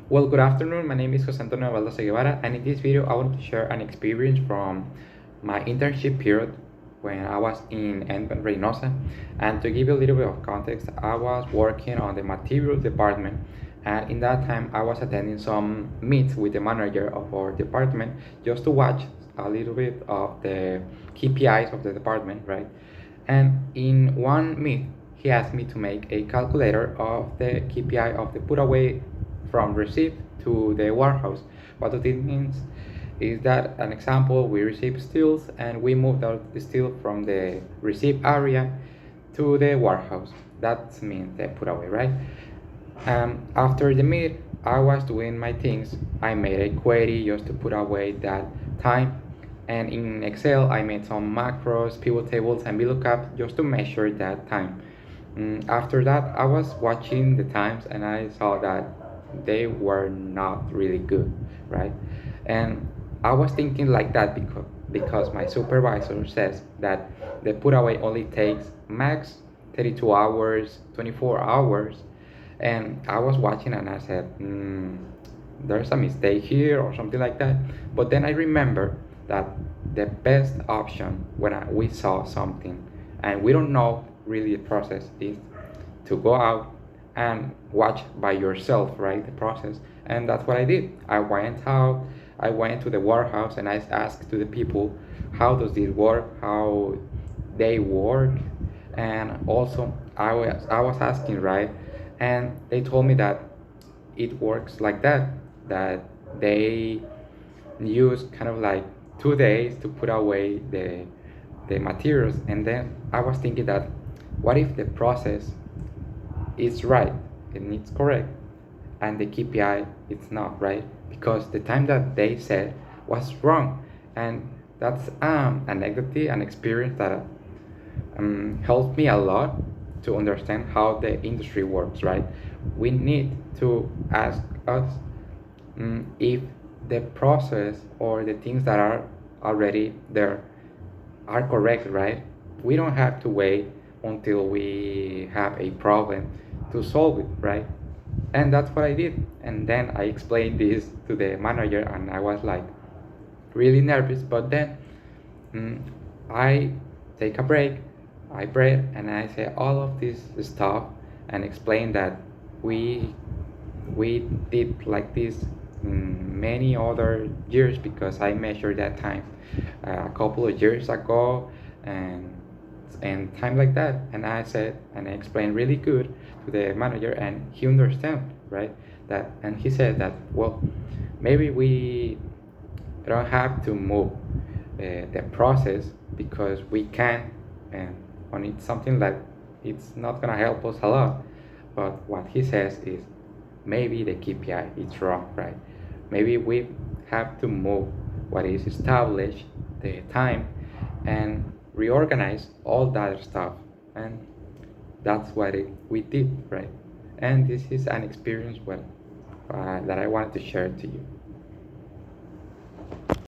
Well, good afternoon. My name is Jose Antonio Valdosa Guevara, and in this video, I want to share an experience from my internship period when I was in Enven Reynosa. And to give you a little bit of context, I was working on the materials department, and in that time, I was attending some meets with the manager of our department just to watch a little bit of the KPIs of the department, right? And in one meet, he asked me to make a calculator of the KPI of the put away from receipt to the warehouse. What it means is that an example, we receive steels and we moved out the steel from the receipt area to the warehouse. That means the put away, right? After the meet, I was doing my things. I made a query just to put away that time. And in Excel, I made some macros, pivot tables, and VLOOKUP just to measure that time. After that, I was watching the times and I saw that they were not really good, right? And I was thinking like that because my supervisor says that the put away only takes max 32 hours, 24 hours. And I was watching and I said, there's a mistake here or something like that. But then I remember that the best option when we saw something and we don't know really the process is to go out and watch by yourself, right? The process. And that's what I did. I went out, I went to the warehouse and I asked to the people, how does this work? How they work? And also I was asking, right? And they told me that it works like that they use kind of like 2 days to put away the materials. And then I was thinking that what if the process is right and it's correct and the KPI it's not right, because the time that they said was wrong. And that's an anecdote, an experience that helped me a lot to understand how the industry works, right? We need to ask us if the process or the things that are already there are correct, right? We don't have to wait until we have a problem to solve it, right? And that's what I did. And then I explained this to the manager, and I was like really nervous. But then mm, I take a break, I breathe, and I say all of this stuff and explain that we we did like this many other years because I measured that time a couple of years ago, and time like that. And I said and I explained really good to the manager, and he understand, right? That, and he said that, well, maybe we don't have to move the process because we can, and on it's something that it's not gonna help us a lot. But what he says is maybe the KPI is wrong, right? Maybe we have to move what is established, the time, and reorganize all that stuff. And that's what we did, right? And this is an experience that I wanted to share to you.